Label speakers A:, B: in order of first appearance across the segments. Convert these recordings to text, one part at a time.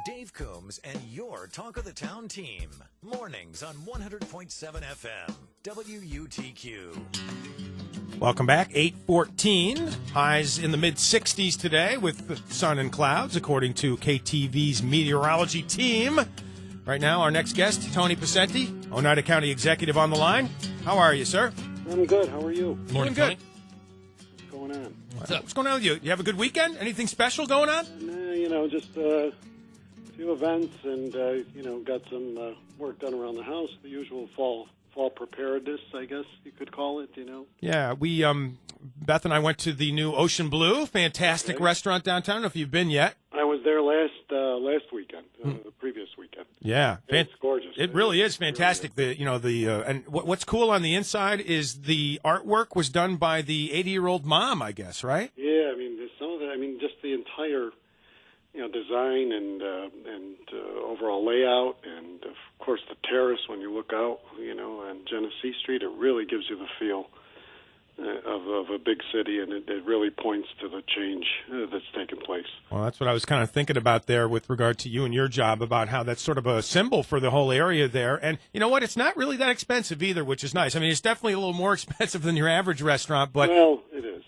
A: Dave Coombs and your Talk of the Town team. Mornings on 100.7 FM, WUTQ.
B: Welcome back. 8:14. Highs in the mid-60s today with sun and clouds, according to KTV's meteorology team. Right now, our next guest, Tony Picente, Oneida County Executive, on the line. How are you, sir?
C: I'm good. How are you?
B: Morning, good.
C: What's going on?
B: What's going on with you? You have a good weekend? Anything special going on?
C: Just a few events and, got some work done around the house. The usual fall preparedness, I guess you could call it,
B: Yeah, we, Beth and I went to the new Ocean Blue, fantastic restaurant downtown. I don't know if you've been yet.
C: I was there last weekend, the previous weekend.
B: Yeah.
C: It's gorgeous.
B: It really is fantastic.
C: Really is.
B: And what's cool on the inside is the artwork was done by the 80-year-old mom, I guess, right?
C: Yeah, some of it, just the entire design and overall layout, and of course the terrace when you look out, on Genesee Street, it really gives you the feel of a big city, and it really points to the change that's taken place.
B: Well, that's what I was kind of thinking about there with regard to you and your job, about how that's sort of a symbol for the whole area there. And you know what? It's not really that expensive either, which is nice. It's definitely a little more expensive than your average restaurant, but
C: well, it is.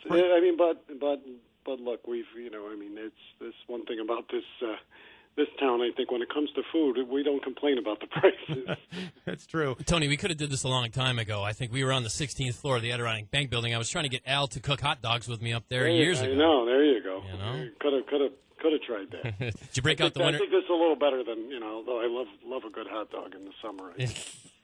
C: But look, it's this one thing about this town. I think when it comes to food, we don't complain about the prices.
B: That's true.
D: Tony, we could have did this a long time ago. I think we were on the 16th floor of the Adirondack Bank Building. I was trying to get Al to cook hot dogs with me up there years ago.
C: I know. There you go. Could have tried that.
D: Did you break out the winter?
C: I think this is a little better than although I love a good hot dog in the summer.
D: Did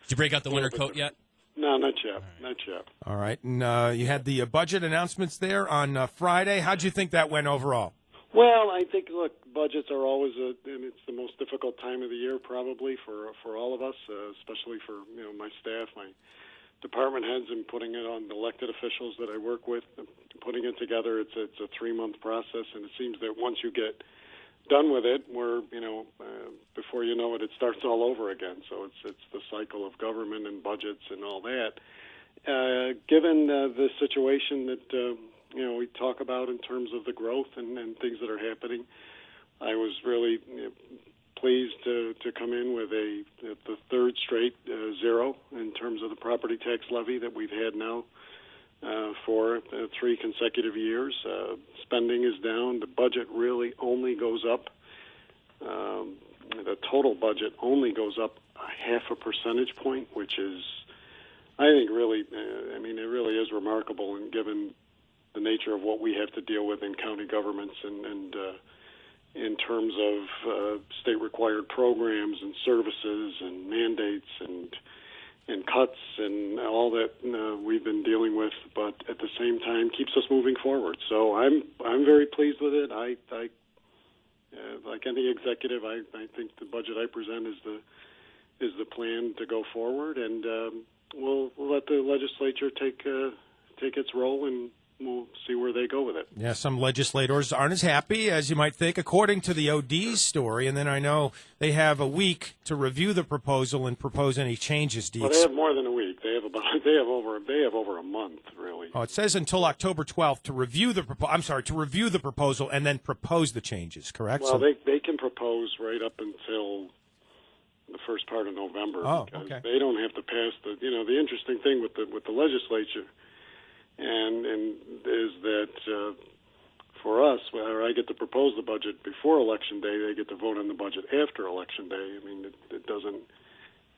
D: you break out the winter coat yet?
C: No, not yet. Not yet.
B: All right. And you had the budget announcements there on Friday. How'd you think that went overall?
C: Well, I think, look, budgets are always and it's the most difficult time of the year probably for all of us, especially for my staff, my department heads, and putting it on the elected officials that I work with, putting it together. It's a 3-month process, and it seems that once you get done with it, we're before you know it, it starts all over again. So it's the cycle of government and budgets and all that. Given the situation that we talk about in terms of the growth and things that are happening, I was really pleased to come in with the third straight zero in terms of the property tax levy that we've had now for 3 consecutive years. Spending is down. The budget really only goes up. The total budget only goes up 0.5 percentage point, which is, I think, really, it really is remarkable, and given the nature of what we have to deal with in county governments and in terms of state-required programs and services and mandates and cuts and all that we've been dealing with, but at the same time keeps us moving forward. So I'm very pleased with it. I like any executive, I think the budget I present is the plan to go forward, and we'll let the legislature take its role, and we'll see where they go with it.
B: Yeah, some legislators aren't as happy as you might think, according to the OD's story. And then I know they have a week to review the proposal and propose any changes.
C: They have more than a week. They have over a month, really.
B: Oh, it says until October 12th to review the proposal and then propose the changes. Correct?
C: Well, they can propose right up until the first part of November.
B: Oh,
C: because
B: okay.
C: They don't have to pass the interesting thing with the legislature. And is that for us, where I get to propose the budget before Election Day, they get to vote on the budget after Election Day. It doesn't.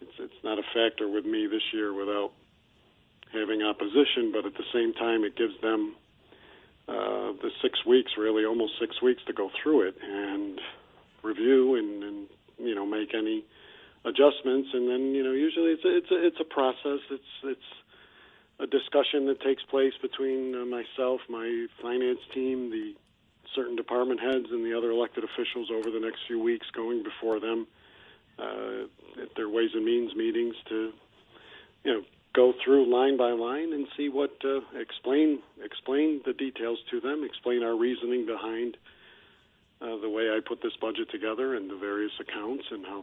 C: It's not a factor with me this year without having opposition, but at the same time, it gives them the 6 weeks, really almost 6 weeks, to go through it and review and make any adjustments. And then usually it's a process. It's a discussion that takes place between myself, my finance team, the certain department heads, and the other elected officials over the next few weeks, going before them at their Ways and Means meetings to, go through line by line and see what explain the details to them, explain our reasoning behind the way I put this budget together and the various accounts and how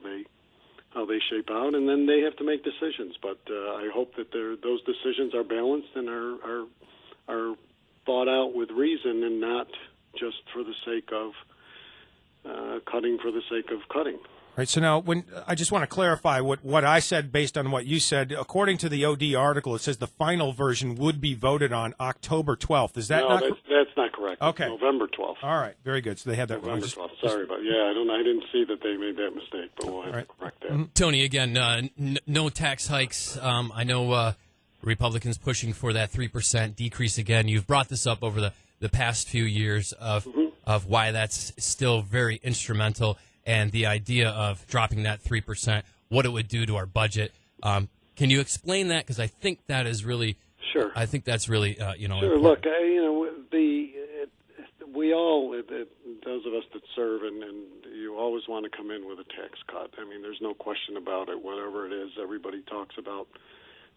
C: they shape out, and then they have to make decisions. But I hope that those decisions are balanced and are thought out with reason, and not just for the sake of cutting for the sake of cutting.
B: Right. So now, when I just want to clarify what I said based on what you said. According to the OD article, it says the final version would be voted on October 12th. Is that not?
C: That's not correct.
B: Okay.
C: It's November 12th.
B: All right. Very good. So they had that.
C: November 12th. Sorry about. Yeah, I didn't see that they made that mistake, but we'll have to correct that.
B: Mm-hmm.
D: Tony, again, no tax hikes. I know Republicans pushing for that 3% decrease again. You've brought this up over the past few years of why that's still very instrumental. And the idea of dropping that 3%, what it would do to our budget. Can you explain that? Because I think that is really
C: sure.
D: I think that's really
C: Sure.
D: important.
C: Look, we all, those of us that serve, and you always want to come in with a tax cut. I mean, there's no question about it. Whatever it is, everybody talks about.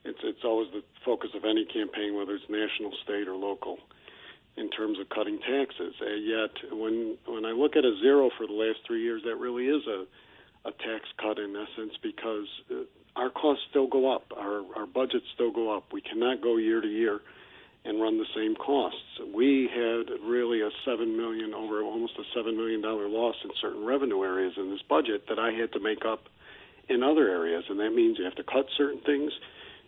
C: It's always the focus of any campaign, whether it's national, state, or local, in terms of cutting taxes. Yet, when I look at a zero for the last 3 years, that really is a tax cut in essence, because our costs still go up. Our budgets still go up. We cannot go year to year and run the same costs. We had really almost a $7 million loss in certain revenue areas in this budget that I had to make up in other areas, and that means you have to cut certain things,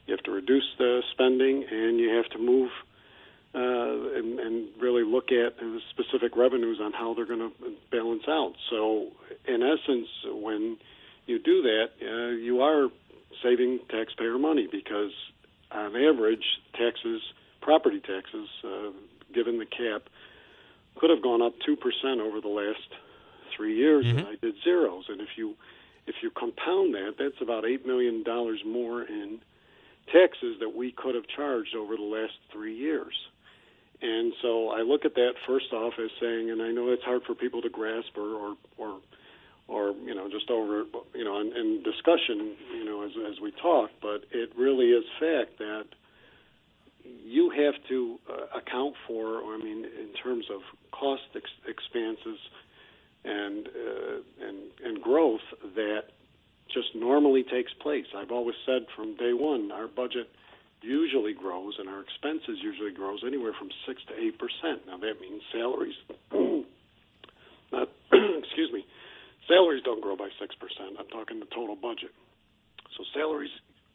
C: you have to reduce the spending, and you have to move and really look at the specific revenues on how they're going to balance out. So, in essence, when you do that, you are saving taxpayer money, because on average, property taxes, given the cap, could have gone up 2% over the last 3 years, and I did zeros. And if you compound that, that's about $8 million more in taxes that we could have charged over the last 3 years. And so I look at that first off as saying, and I know it's hard for people to grasp or just over in discussion as we talk, but it really is fact that you have to account for, in terms of cost expanses and growth that just normally takes place. I've always said from day one, our budget usually grows and our expenses usually grows anywhere from 6 to 8%. Now that means salaries, salaries don't grow by 6%. I'm talking the total budget. So salaries,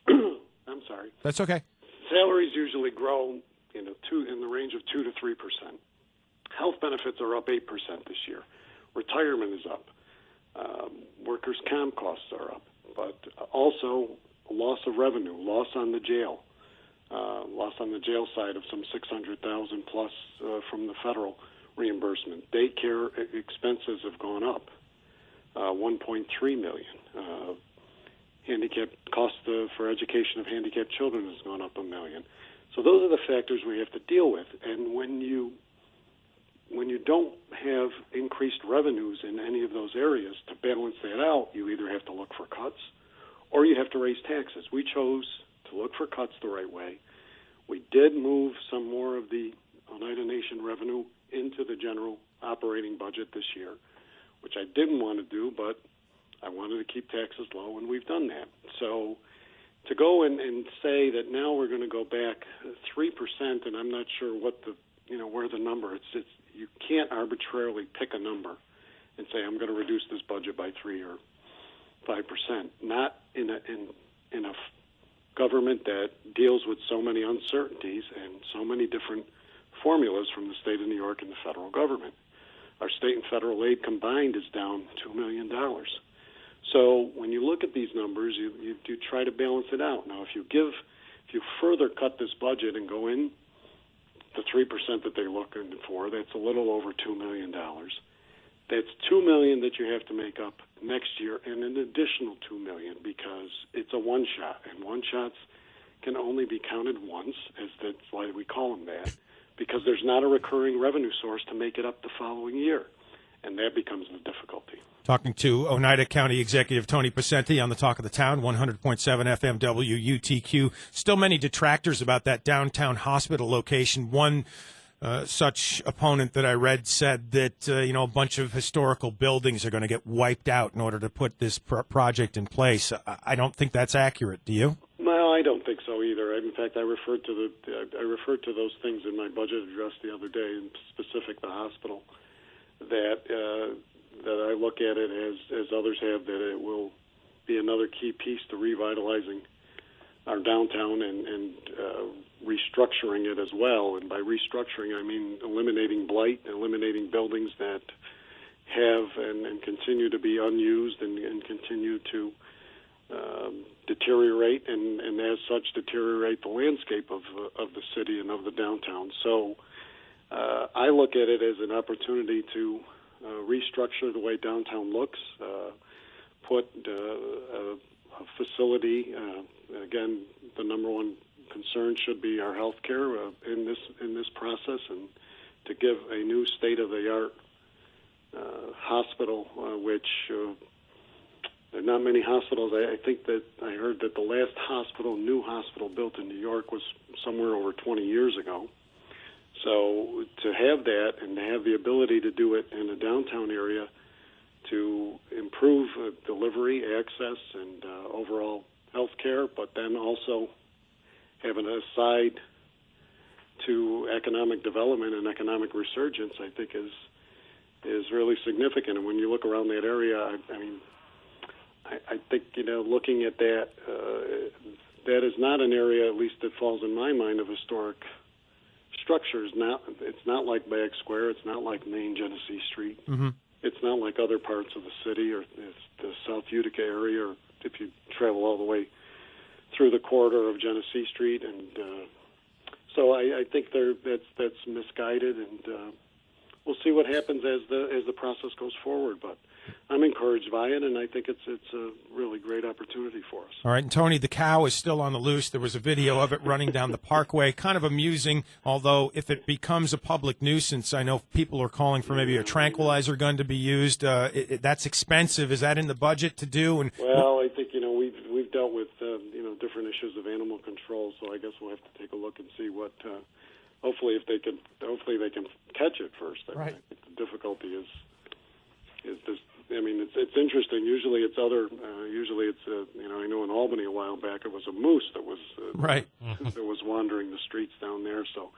C: I'm sorry.
B: That's okay.
C: Salaries usually grow in the range of 2 to 3%. Health benefits are up 8% this year. Retirement is up. Workers' comp costs are up, but also loss of revenue, loss on the jail side of some $600,000 plus from the federal reimbursement. Daycare expenses have gone up, $1.3 million. Handicap cost for education of handicapped children has gone up $1 million. So those are the factors we have to deal with. And when you don't have increased revenues in any of those areas to balance that out, you either have to look for cuts or you have to raise taxes. We chose to look for cuts the right way. We did move some more of the Oneida Nation revenue into the general operating budget this year, which I didn't want to do, but I wanted to keep taxes low, and we've done that. So to go and say that now we're going to go back 3%, and I'm not sure what where the number. It's you can't arbitrarily pick a number and say I'm going to reduce this budget by 3 or 5%. Not in a government that deals with so many uncertainties and so many different formulas from the state of New York and the federal government. Our state and federal aid combined is down $2 million. So when you look at these numbers, you try to balance it out. Now, if you further cut this budget and go in the 3% that they're looking for, that's a little over $2 million. That's $2 million that you have to make up next year, and an additional $2 million because it's a one-shot, and one-shots can only be counted once, that's why we call them that, because there's not a recurring revenue source to make it up the following year, and that becomes the difficulty.
B: Talking to Oneida County Executive Tony Picente on the Talk of the Town, 100.7 FM WUTQ. Still many detractors about that downtown hospital location. One such opponent that I read said that a bunch of historical buildings are going to get wiped out in order to put this project in place. I don't think that's accurate. Do you?
C: No, I don't think so either. In fact, I referred to those things in my budget address the other day, in specific the hospital, that I look at it as others have, that it will be another key piece to revitalizing our downtown and restructuring it as well. And by restructuring, I mean eliminating blight, eliminating buildings that have and continue to be unused and continue to deteriorate, and as such deteriorate the landscape of the city and of the downtown. So I look at it as an opportunity to restructure the way downtown looks, put a facility. Again, the number one concern should be our health care in this process, and to give a new state-of-the-art hospital, which there are not many hospitals. I think that I heard that the last new hospital built in New York was somewhere over 20 years ago. So to have that and to have the ability to do it in a downtown area to improve delivery, access, and overall health care, but then also have an aside to economic development and economic resurgence, I think is really significant. And when you look around that area, I think, looking at that, that is not an area, at least that falls in my mind, of historic structures. It's not like Bag Square. It's not like Main Genesee Street. Mm-hmm. It's not like other parts of the city or the South Utica area, or if you travel all the way through the corridor of Genesee Street. And so I think that's misguided, and we'll see what happens as the process goes forward. But I'm encouraged by it, and I think it's a really great opportunity for us.
B: All right, and Tony, the cow is still on the loose. There was a video of it running down the Parkway, kind of amusing, although if it becomes a public nuisance, I know people are calling for maybe a tranquilizer gun to be used. That's expensive. Is that in the budget to do? And
C: well, I think, we've dealt with, different issues of animal control, so I guess we'll have to take a look and see what, hopefully they can catch it first.
B: Right.
C: I think the difficulty is this. It's interesting. Usually it's I know in Albany a while back it was a moose that was
B: right
C: that was wandering the streets down there. So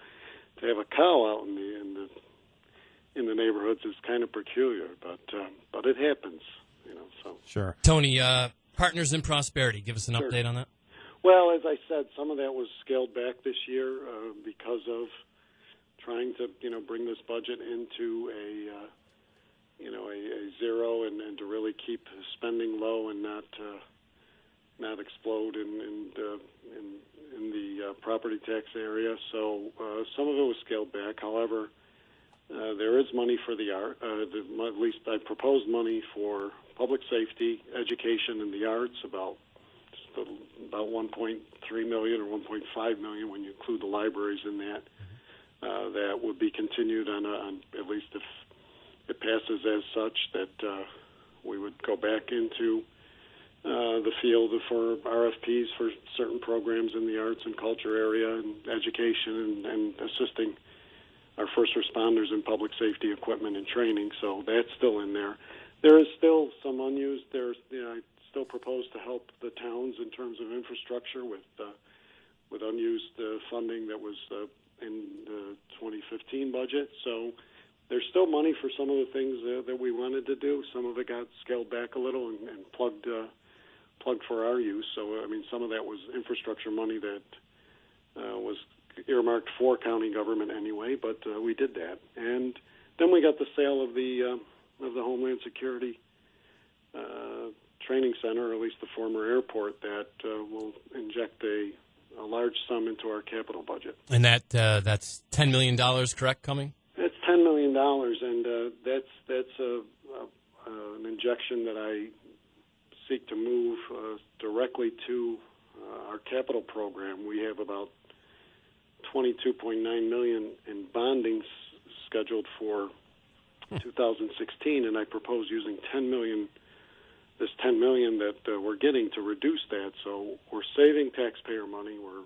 C: to have a cow out in the neighborhoods is kind of peculiar, but it happens. So
B: sure.
D: Tony, Partners in Prosperity. Give us an update on that.
C: Well, as I said, some of that was scaled back this year because of trying to bring this budget into a zero and to really keep spending low and not explode in the property tax area. So some of it was scaled back. However, there is money for the art. At least I proposed money for public safety, education, and the arts, about 1.3 million or 1.5 million when you include the libraries in that. That would be continued on at least if it passes as such, that we would go back into the field for RFPs for certain programs in the arts and culture area and education and assisting our first responders in public safety equipment and training. So that's still in there. There is still some unused. I still propose to help the towns in terms of infrastructure with unused funding that was in the 2015 budget. So there's still money for some of the things that we wanted to do. Some of it got scaled back a little and plugged for our use. So, some of that was infrastructure money that was earmarked for county government anyway, but we did that. And then we got the sale of the Homeland Security Training Center, or at least the former airport, that will inject a large sum into our capital budget.
D: And that's $10 million, correct, coming?
C: That's $10 million, and that's an injection that I seek to move directly to our capital program. We have about $22.9 million in bonding scheduled for 2016, and I propose using this $10 million that we're getting to reduce that. So we're saving taxpayer money. We're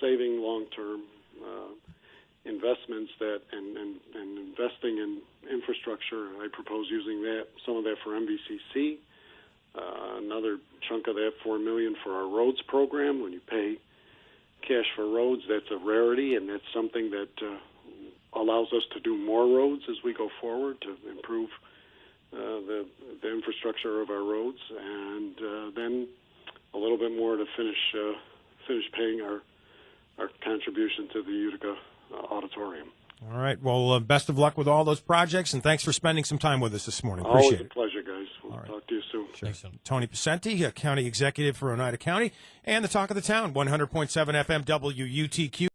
C: saving long-term investments and investing in infrastructure. I propose using some of that for MVCC, another chunk of that, $4 million, for our roads program. When you pay cash for roads, that's a rarity, and that's something that allows us to do more roads as we go forward to improve the infrastructure of our roads, and then a little bit more to finish paying our contribution to the Utica Auditorium.
B: All right. Well, best of luck with all those projects, and thanks for spending some time with us this morning.
C: Always
B: Appreciate
C: a
B: it.
C: pleasure, guys. We'll talk to you soon.
B: Sure.
D: Thanks, Son.
B: Tony Picente, County Executive for Oneida County, and the Talk of the Town, 100.7 FM WUTQ.